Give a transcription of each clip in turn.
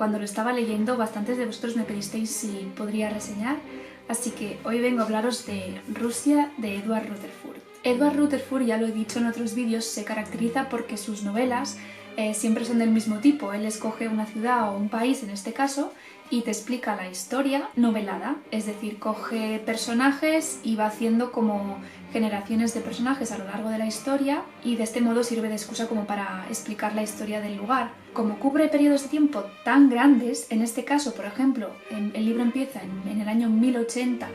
cuando lo estaba leyendo bastantes de vosotros me pedisteis si podría reseñar, así que hoy vengo a hablaros de Rusia de Edward Rutherford. Edward Rutherford, ya lo he dicho en otros vídeos, se caracteriza porque sus novelas siempre son del mismo tipo. Él escoge una ciudad o un país, en este caso, y te explica la historia novelada, es decir, coge personajes y va haciendo como generaciones de personajes a lo largo de la historia y de este modo sirve de excusa como para explicar la historia del lugar. Como cubre periodos de tiempo tan grandes, en este caso, por ejemplo, el libro empieza en el año 1080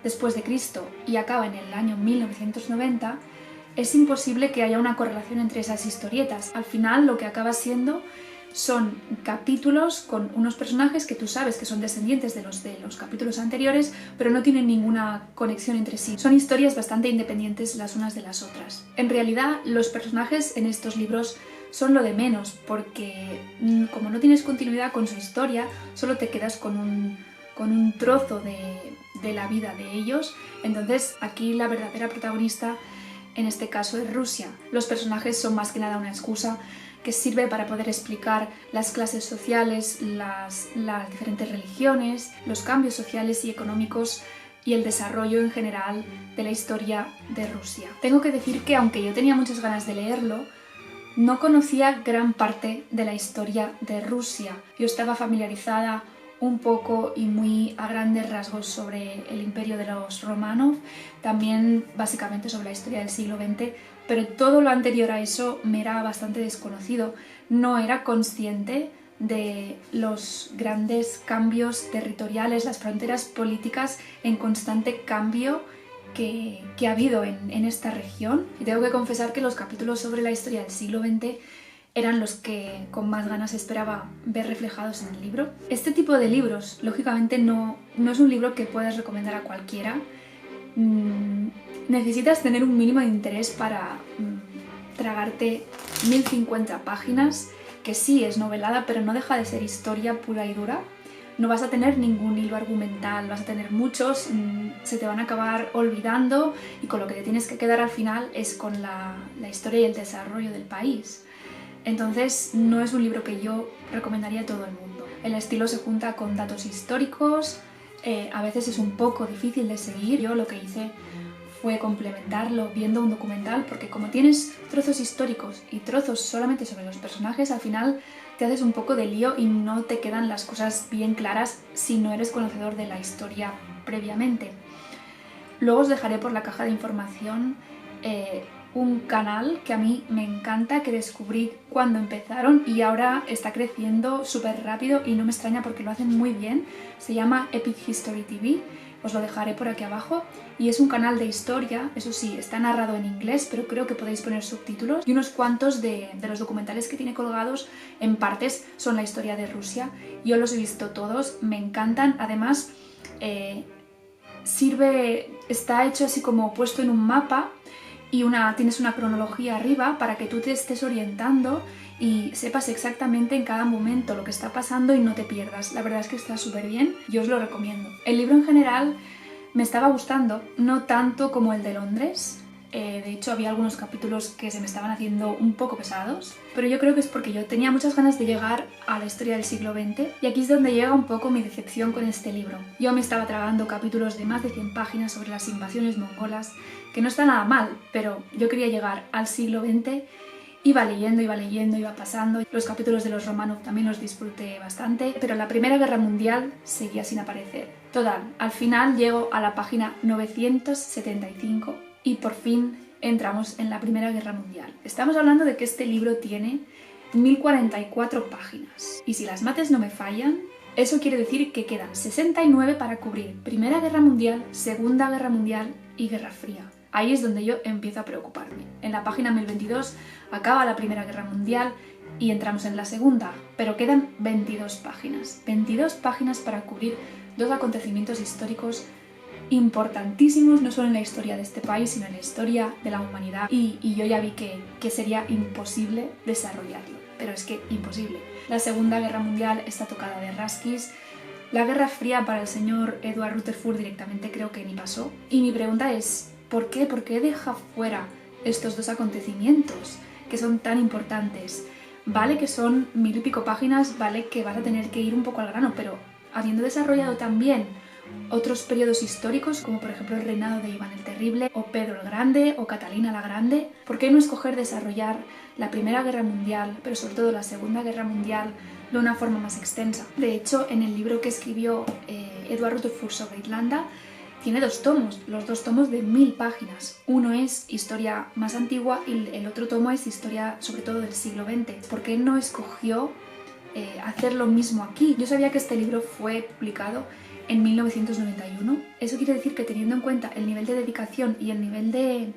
después de Cristo y acaba en el año 1990, es imposible que haya una correlación entre esas historietas. Al final lo que acaba siendo son capítulos con unos personajes que tú sabes que son descendientes de los capítulos anteriores, pero no tienen ninguna conexión entre sí. Son historias bastante independientes las unas de las otras. En realidad, los personajes en estos libros son lo de menos, porque como no tienes continuidad con su historia, solo te quedas con un trozo de la vida de ellos. Entonces, aquí la verdadera protagonista en este caso es Rusia. Los personajes son más que nada una excusa que sirve para poder explicar las clases sociales, las diferentes religiones, los cambios sociales y económicos y el desarrollo en general de la historia de Rusia. Tengo que decir que aunque yo tenía muchas ganas de leerlo, no conocía gran parte de la historia de Rusia. Yo estaba familiarizada un poco y muy a grandes rasgos sobre el imperio de los Romanov, también básicamente sobre la historia del siglo XX, pero todo lo anterior a eso me era bastante desconocido. No era consciente de los grandes cambios territoriales, las fronteras políticas en constante cambio que ha habido en esta región. Y tengo que confesar que los capítulos sobre la historia del siglo XX eran los que con más ganas esperaba ver reflejados en el libro. Este tipo de libros, lógicamente, no es un libro que puedas recomendar a cualquiera. Necesitas tener un mínimo de interés para tragarte 1050 páginas, que sí es novelada, pero no deja de ser historia pura y dura. No vas a tener ningún hilo argumental, vas a tener muchos, se te van a acabar olvidando y con lo que te tienes que quedar al final es con la historia y el desarrollo del país. Entonces no es un libro que yo recomendaría a todo el mundo. El estilo se junta con datos históricos, a veces es un poco difícil de seguir. Yo lo que hice fue complementarlo viendo un documental, porque como tienes trozos históricos y trozos solamente sobre los personajes, al final te haces un poco de lío y no te quedan las cosas bien claras si no eres conocedor de la historia previamente. Luego os dejaré por la caja de información un canal que a mí me encanta, que descubrí cuando empezaron y ahora está creciendo súper rápido y no me extraña porque lo hacen muy bien. Se llama Epic History TV, os lo dejaré por aquí abajo, y es un canal de historia. Eso sí, está narrado en inglés, pero creo que podéis poner subtítulos, y unos cuantos de los documentales que tiene colgados en partes son la historia de Rusia. Yo los he visto todos, me encantan. Además, está hecho así como puesto en un mapa y tienes una cronología arriba para que tú te estés orientando y sepas exactamente en cada momento lo que está pasando y no te pierdas. La verdad es que está súper bien, yo os lo recomiendo. El libro en general me estaba gustando, no tanto como el de Londres. De hecho, había algunos capítulos que se me estaban haciendo un poco pesados, pero yo creo que es porque yo tenía muchas ganas de llegar a la historia del siglo XX, y aquí es donde llega un poco mi decepción con este libro. Yo me estaba tragando capítulos de más de 100 páginas sobre las invasiones mongolas, que no está nada mal, pero yo quería llegar al siglo XX. Iba leyendo, iba pasando. Los capítulos de los Romanov también los disfruté bastante, pero la Primera Guerra Mundial seguía sin aparecer. Total, al final llego a la página 975 y por fin entramos en la Primera Guerra Mundial. Estamos hablando de que este libro tiene 1044 páginas. Y si las mates no me fallan, eso quiere decir que quedan 69 para cubrir Primera Guerra Mundial, Segunda Guerra Mundial y Guerra Fría. Ahí es donde yo empiezo a preocuparme. En la página 1022 acaba la Primera Guerra Mundial y entramos en la Segunda, pero quedan 22 páginas. 22 páginas para cubrir dos acontecimientos históricos importantísimos, no solo en la historia de este país, sino en la historia de la humanidad. Y yo ya vi que sería imposible desarrollarlo, pero es que imposible. La Segunda Guerra Mundial está tocada de rasquis. La Guerra Fría para el señor Edward Rutherford directamente creo que ni pasó. Y mi pregunta es, ¿por qué deja fuera estos dos acontecimientos que son tan importantes? Vale que son 1000 y pico páginas, vale que vas a tener que ir un poco al grano, pero habiendo desarrollado también otros periodos históricos, como por ejemplo el reinado de Iván el Terrible, o Pedro el Grande, o Catalina la Grande, ¿por qué no escoger desarrollar la Primera Guerra Mundial, pero sobre todo la Segunda Guerra Mundial, de una forma más extensa? De hecho, en el libro que escribió Edward Rutherford sobre Irlanda, tiene 2 tomos, los 2 tomos de 1000 páginas. Uno es historia más antigua y el otro tomo es historia sobre todo del siglo XX. ¿Por qué no escogió hacer lo mismo aquí? Yo sabía que este libro fue publicado en 1991. Eso quiere decir que, teniendo en cuenta el nivel de dedicación y el nivel de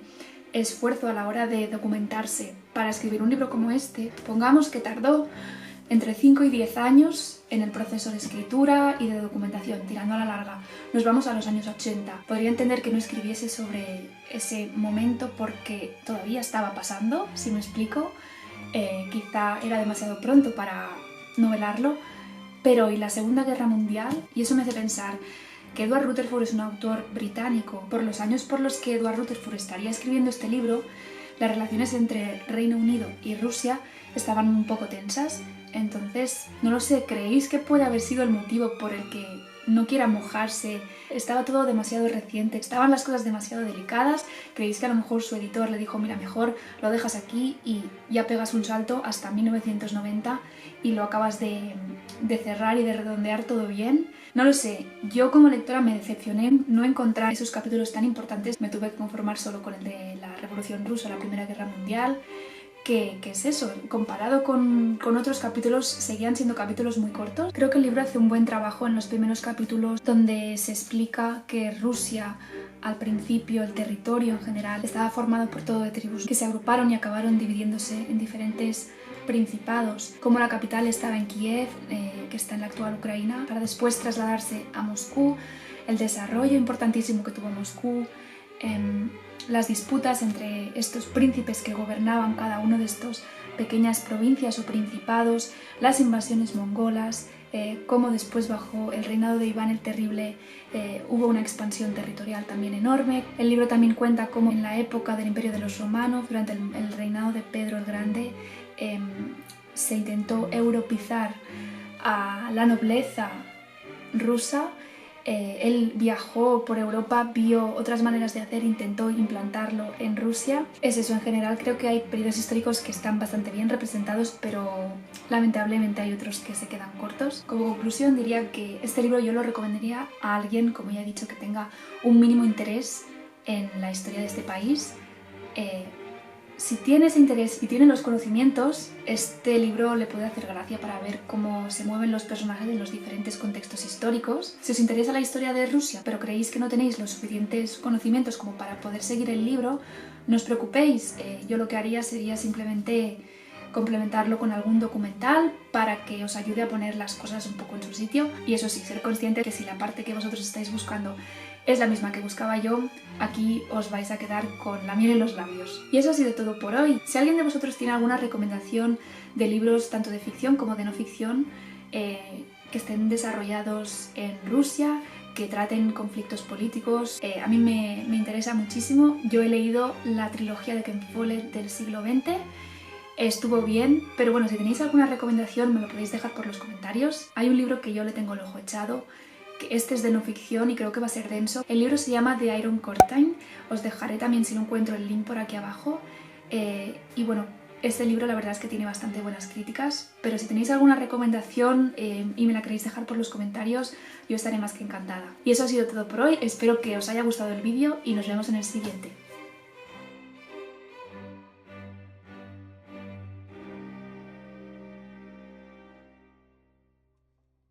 esfuerzo a la hora de documentarse para escribir un libro como este, pongamos que tardó entre 5 y 10 años en el proceso de escritura y de documentación, tirando a la larga. Nos vamos a los años 80. Podría entender que no escribiese sobre ese momento porque todavía estaba pasando, si me explico. Quizá era demasiado pronto para novelarlo, pero ¿y la Segunda Guerra Mundial? Y eso me hace pensar que Edward Rutherford es un autor británico. Por los años por los que Edward Rutherford estaría escribiendo este libro, las relaciones entre Reino Unido y Rusia estaban un poco tensas. Entonces, no lo sé, ¿creéis que puede haber sido el motivo por el que no quiera mojarse? Estaba todo demasiado reciente, estaban las cosas demasiado delicadas. ¿Creéis que a lo mejor su editor le dijo, mira, mejor lo dejas aquí y ya pegas un salto hasta 1990 y lo acabas de cerrar y de redondear todo bien? No lo sé, yo como lectora me decepcioné, no encontrar esos capítulos tan importantes, me tuve que conformar solo con el de la Revolución Rusa, la Primera Guerra Mundial. ¿Qué es eso? Comparado con otros capítulos, seguían siendo capítulos muy cortos. Creo que el libro hace un buen trabajo en los primeros capítulos, donde se explica que Rusia, al principio, el territorio en general, estaba formado por todo de tribus que se agruparon y acabaron dividiéndose en diferentes principados, como la capital estaba en Kiev, que está en la actual Ucrania, para después trasladarse a Moscú, el desarrollo importantísimo que tuvo Moscú, las disputas entre estos príncipes que gobernaban cada uno de estos pequeñas provincias o principados, las invasiones mongolas, cómo después bajo el reinado de Iván el Terrible hubo una expansión territorial también enorme. El libro también cuenta cómo en la época del Imperio de los Romanos, durante el reinado de Pedro el Grande, se intentó europeizar a la nobleza rusa. Él viajó por Europa, vio otras maneras de hacer, intentó implantarlo en Rusia. Es eso, en general creo que hay periodos históricos que están bastante bien representados, pero lamentablemente hay otros que se quedan cortos. Como conclusión diría que este libro yo lo recomendaría a alguien, como ya he dicho, que tenga un mínimo interés en la historia de este país. Si tiene ese interés y tiene los conocimientos, este libro le puede hacer gracia para ver cómo se mueven los personajes en los diferentes contextos históricos. Si os interesa la historia de Rusia, pero creéis que no tenéis los suficientes conocimientos como para poder seguir el libro, no os preocupéis. Yo lo que haría sería simplemente complementarlo con algún documental para que os ayude a poner las cosas un poco en su sitio. Y eso sí, ser consciente que si la parte que vosotros estáis buscando es la misma que buscaba yo, aquí os vais a quedar con la miel en los labios. Y eso ha sido todo por hoy. Si alguien de vosotros tiene alguna recomendación de libros tanto de ficción como de no ficción que estén desarrollados en Rusia, que traten conflictos políticos, a mí me interesa muchísimo. Yo he leído la trilogía de Ken Follett del siglo XX, estuvo bien, pero bueno, si tenéis alguna recomendación me lo podéis dejar por los comentarios. Hay un libro que yo le tengo el ojo echado, que este es de no ficción y creo que va a ser denso. El libro se llama The Iron Curtain, os dejaré también, si lo encuentro, el link por aquí abajo. Y bueno, este libro la verdad es que tiene bastante buenas críticas, pero si tenéis alguna recomendación y me la queréis dejar por los comentarios, yo estaré más que encantada. Y eso ha sido todo por hoy, espero que os haya gustado el vídeo y nos vemos en el siguiente.